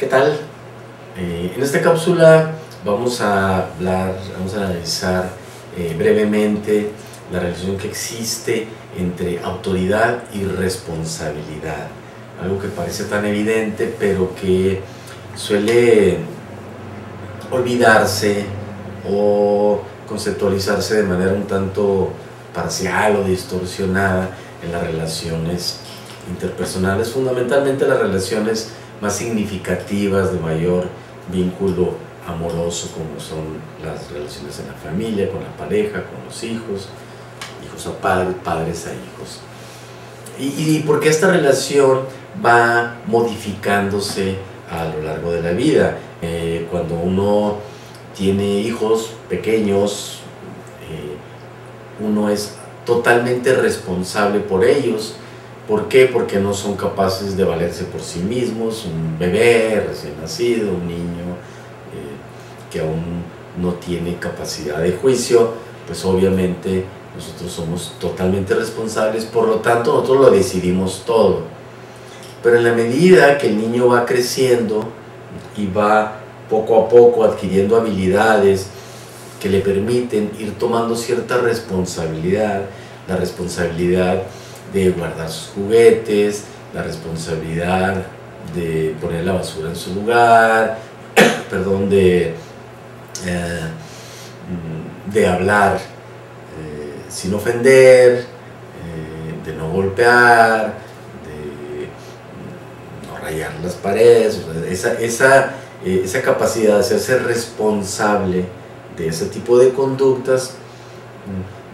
¿Qué tal? En esta cápsula vamos a analizar brevemente la relación que existe entre autoridad y responsabilidad. Algo que parece tan evidente, pero que suele olvidarse o conceptualizarse de manera un tanto parcial o distorsionada en las relaciones interpersonales, fundamentalmente las relaciones más significativas de mayor vínculo amoroso, como son las relaciones en la familia, con la pareja, con los hijos, hijos a padres, padres a hijos. Y porque esta relación va modificándose a lo largo de la vida. Cuando uno tiene hijos pequeños, uno es totalmente responsable por ellos. ¿Por qué? Porque no son capaces de valerse por sí mismos. Un bebé recién nacido, un niño que aún no tiene capacidad de juicio, pues obviamente nosotros somos totalmente responsables, por lo tanto nosotros lo decidimos todo. Pero en la medida que el niño va creciendo y va poco a poco adquiriendo habilidades que le permiten ir tomando cierta responsabilidad, la responsabilidad de guardar sus juguetes, la responsabilidad de poner la basura en su lugar, perdón, de hablar sin ofender, de no golpear, de no rayar las paredes. Esa capacidad de hacerse responsable de ese tipo de conductas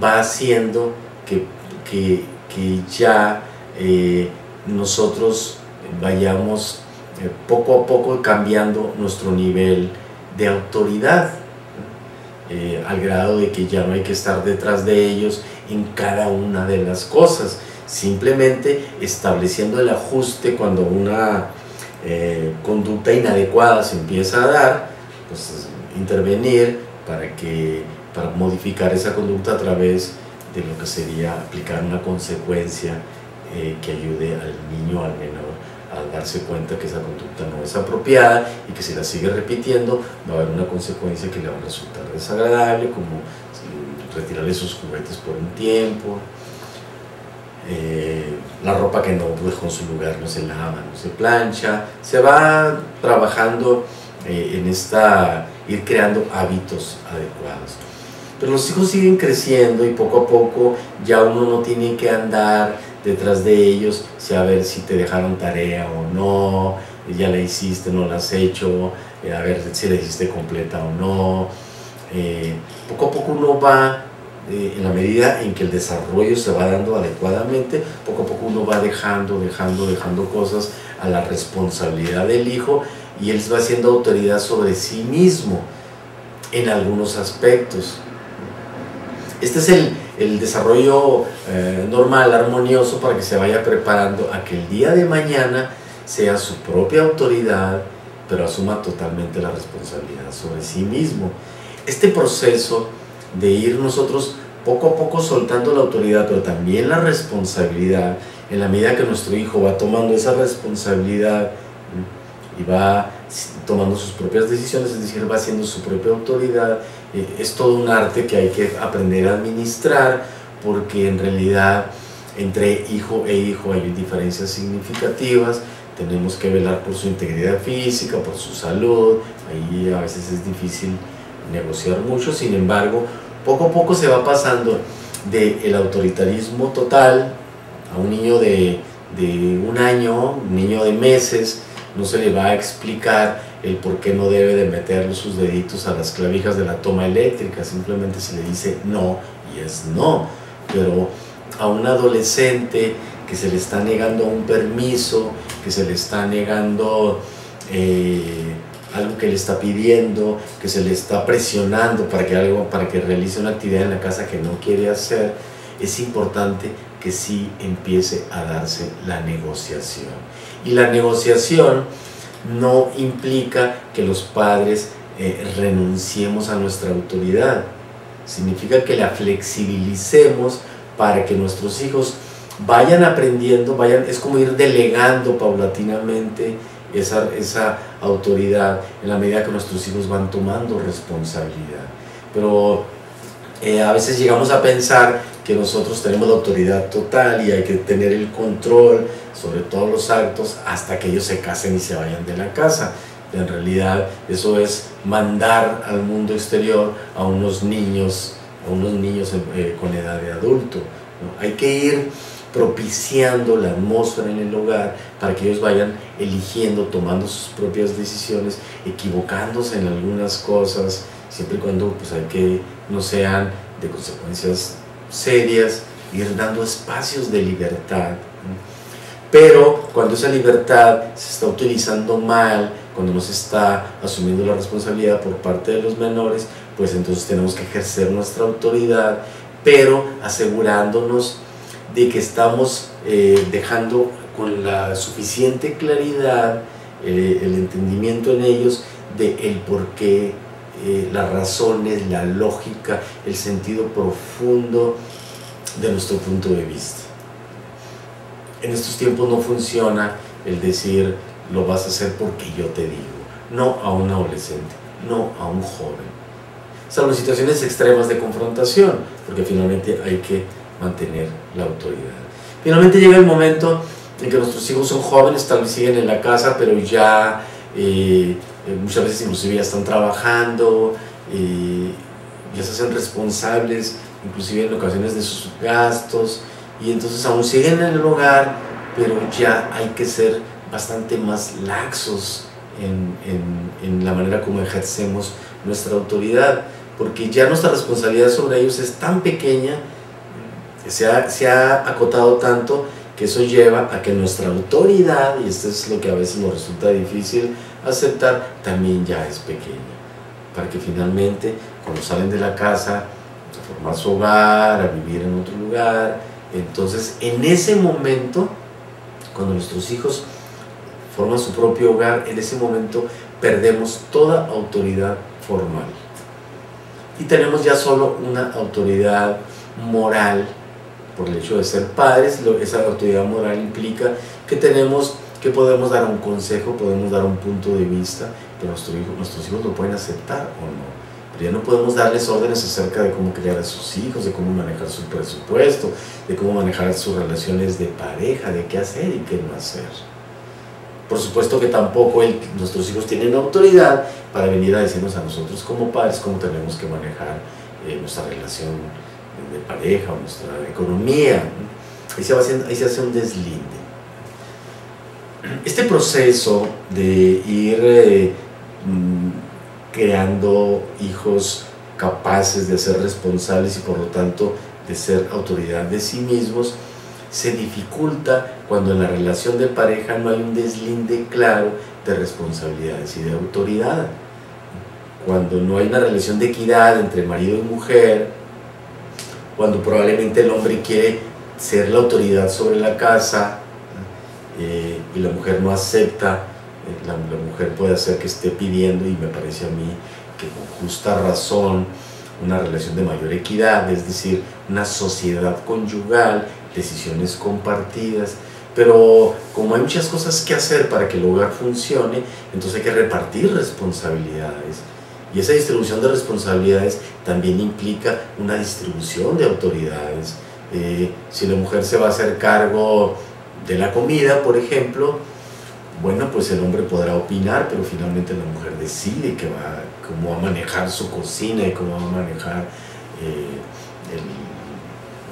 va haciendo que ya nosotros vayamos poco a poco cambiando nuestro nivel de autoridad, al grado de que ya no hay que estar detrás de ellos en cada una de las cosas, simplemente estableciendo el ajuste cuando una conducta inadecuada se empieza a dar, pues intervenir para modificar esa conducta a través de lo que sería aplicar una consecuencia que ayude al niño, al menor, a darse cuenta que esa conducta no es apropiada y que si la sigue repitiendo va a haber una consecuencia que le va a resultar desagradable, como retirarle sus juguetes por un tiempo, la ropa que no dejó en su lugar no se lava, no se plancha. Se va trabajando ir creando hábitos adecuados. Pero los hijos siguen creciendo y poco a poco ya uno no tiene que andar detrás de ellos, a ver si te dejaron tarea o no, ya la hiciste, no la has hecho, a ver si la hiciste completa o no. Poco a poco uno va, en la medida en que el desarrollo se va dando adecuadamente, poco a poco uno va dejando cosas a la responsabilidad del hijo, y él va haciendo autoridad sobre sí mismo en algunos aspectos. Este es el desarrollo normal, armonioso, para que se vaya preparando a que el día de mañana sea su propia autoridad, pero asuma totalmente la responsabilidad sobre sí mismo. Este proceso de ir nosotros poco a poco soltando la autoridad, pero también la responsabilidad, en la medida que nuestro hijo va tomando esa responsabilidad y va tomando sus propias decisiones, es decir, va haciendo su propia autoridad, es todo un arte que hay que aprender a administrar, porque en realidad entre hijo e hijo hay diferencias significativas. Tenemos que velar por su integridad física, por su salud. Ahí a veces es difícil negociar mucho. Sin embargo, poco a poco se va pasando del autoritarismo total a un niño de un año, un niño de meses. No se le va a explicar el por qué no debe de meter sus deditos a las clavijas de la toma eléctrica, simplemente se le dice no y es no. Pero a un adolescente que se le está negando un permiso, que se le está negando algo que le está pidiendo, que se le está presionando para que realice una actividad en la casa que no quiere hacer, es importante que sí empiece a darse la negociación. Y la negociación no implica que los padres renunciemos a nuestra autoridad. Significa que la flexibilicemos para que nuestros hijos vayan aprendiendo, es como ir delegando paulatinamente esa autoridad en la medida que nuestros hijos van tomando responsabilidad. Pero a veces llegamos a pensar que nosotros tenemos la autoridad total y hay que tener el control sobre todos los actos hasta que ellos se casen y se vayan de la casa. En realidad eso es mandar al mundo exterior a unos niños con edad de adulto, ¿no? Hay que ir propiciando la atmósfera en el hogar para que ellos vayan eligiendo, tomando sus propias decisiones, equivocándose en algunas cosas, siempre y cuando pues, hay que no sean de consecuencias serias, ir dando espacios de libertad, ¿no? Pero cuando esa libertad se está utilizando mal, cuando no se está asumiendo la responsabilidad por parte de los menores, pues entonces tenemos que ejercer nuestra autoridad, pero asegurándonos de que estamos dejando con la suficiente claridad el entendimiento en ellos de el porqué, las razones, la lógica, el sentido profundo de nuestro punto de vista. En estos tiempos no funciona el decir lo vas a hacer porque yo te digo, no a un adolescente, no a un joven, salvo en situaciones extremas de confrontación, porque finalmente hay que mantener la autoridad. Finalmente llega el momento en que nuestros hijos son jóvenes, tal vez siguen en la casa, pero ya muchas veces inclusive ya están trabajando, ya se hacen responsables, inclusive en ocasiones de sus gastos, y entonces aún siguen en el hogar, pero ya hay que ser bastante más laxos en la manera como ejercemos nuestra autoridad, porque ya nuestra responsabilidad sobre ellos es tan pequeña, se ha acotado tanto, que eso lleva a que nuestra autoridad, y esto es lo que a veces nos resulta difícil aceptar, también ya es pequeña, para que finalmente cuando salen de la casa a formar su hogar, a vivir en otro lugar, entonces en ese momento, cuando nuestros hijos forman su propio hogar, en ese momento perdemos toda autoridad formal y tenemos ya solo una autoridad moral por el hecho de ser padres. Esa autoridad moral implica que podemos dar un consejo, podemos dar un punto de vista, que nuestros hijos lo pueden aceptar o no. Pero ya no podemos darles órdenes acerca de cómo criar a sus hijos, de cómo manejar su presupuesto, de cómo manejar sus relaciones de pareja, de qué hacer y qué no hacer. Por supuesto que tampoco nuestros hijos tienen autoridad para venir a decirnos a nosotros como padres cómo tenemos que manejar nuestra relación de pareja o nuestra economía. Ahí se hace un deslinde. Este proceso de ir creando hijos capaces de ser responsables y por lo tanto de ser autoridad de sí mismos se dificulta cuando en la relación de pareja no hay un deslinde claro de responsabilidades y de autoridad, cuando no hay una relación de equidad entre marido y mujer, cuando probablemente el hombre quiere ser la autoridad sobre la casa y la mujer no acepta. La mujer puede hacer que esté pidiendo, y me parece a mí que con justa razón, una relación de mayor equidad, es decir, una sociedad conyugal, decisiones compartidas. Pero como hay muchas cosas que hacer para que el hogar funcione, entonces hay que repartir responsabilidades. Y esa distribución de responsabilidades también implica una distribución de autoridades. Si la mujer se va a hacer cargo de la comida, por ejemplo, bueno, pues el hombre podrá opinar, pero finalmente la mujer decide cómo va a manejar su cocina y cómo va a manejar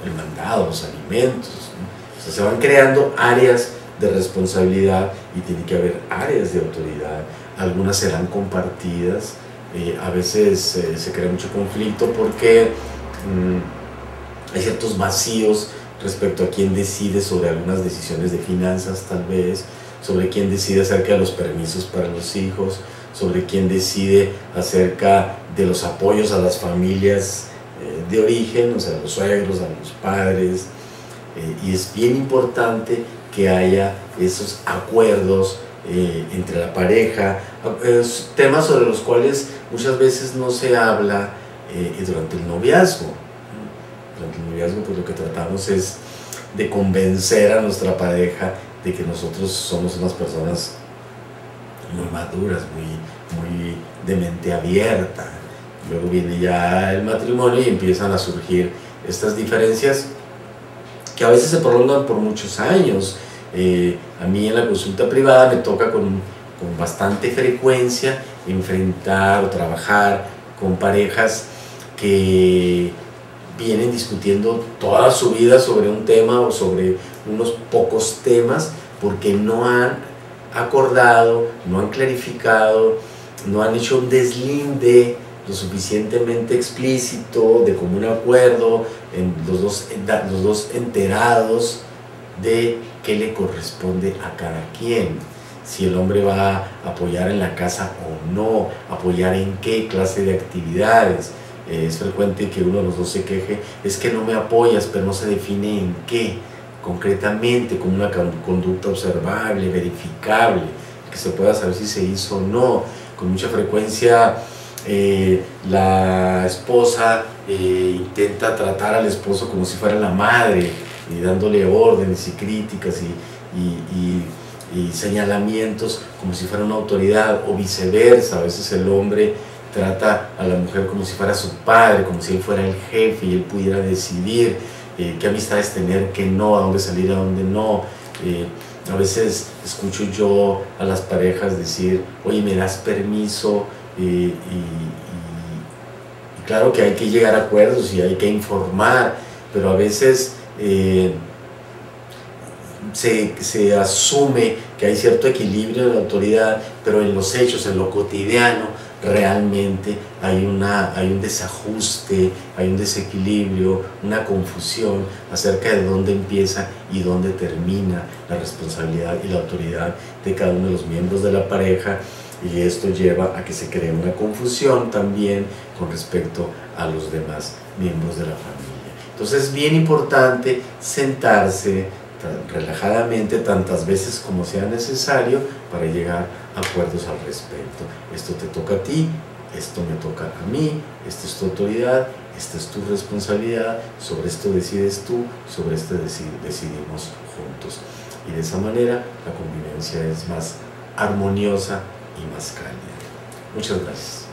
el mandado, los alimentos, ¿no? O sea, se van creando áreas de responsabilidad y tiene que haber áreas de autoridad. Algunas serán compartidas, a veces se crea mucho conflicto porque hay ciertos vacíos respecto a quién decide sobre algunas decisiones de finanzas, tal vez, sobre quién decide acerca de los permisos para los hijos, sobre quién decide acerca de los apoyos a las familias de origen, o sea, a los suegros, a los padres, y es bien importante que haya esos acuerdos entre la pareja, temas sobre los cuales muchas veces no se habla durante el noviazgo. Durante el noviazgo, pues lo que tratamos es de convencer a nuestra pareja de que nosotros somos unas personas muy maduras, muy de mente abierta. Luego viene ya el matrimonio y empiezan a surgir estas diferencias que a veces se prolongan por muchos años. A mí en la consulta privada me toca con bastante frecuencia enfrentar o trabajar con parejas que vienen discutiendo toda su vida sobre un tema o sobre unos pocos temas porque no han acordado, no han clarificado, no han hecho un deslinde lo suficientemente explícito, de común acuerdo, los dos enterados de qué le corresponde a cada quien. Si el hombre va a apoyar en la casa o no, apoyar en qué clase de actividades. Es frecuente que uno de los dos se queje, es que no me apoyas, pero no se define en qué, concretamente, como una conducta observable, verificable, que se pueda saber si se hizo o no. Con mucha frecuencia la esposa intenta tratar al esposo como si fuera la madre, y dándole órdenes y críticas y señalamientos como si fuera una autoridad, o viceversa. A veces el hombre trata a la mujer como si fuera su padre, como si él fuera el jefe y él pudiera decidir qué amistades tener, qué no, a dónde salir, a dónde no. A veces escucho yo a las parejas decir, oye, ¿me das permiso? Y claro que hay que llegar a acuerdos y hay que informar, pero a veces se asume que hay cierto equilibrio de la autoridad, pero en los hechos, en lo cotidiano, realmente hay un desajuste, hay un desequilibrio, una confusión acerca de dónde empieza y dónde termina la responsabilidad y la autoridad de cada uno de los miembros de la pareja, y esto lleva a que se cree una confusión también con respecto a los demás miembros de la familia. Entonces es bien importante sentarse relajadamente tantas veces como sea necesario para llegar a acuerdos al respecto. Esto te toca a ti, esto me toca a mí, esta es tu autoridad, esta es tu responsabilidad, sobre esto decides tú, sobre esto decidimos juntos. Y de esa manera la convivencia es más armoniosa y más cálida. Muchas gracias.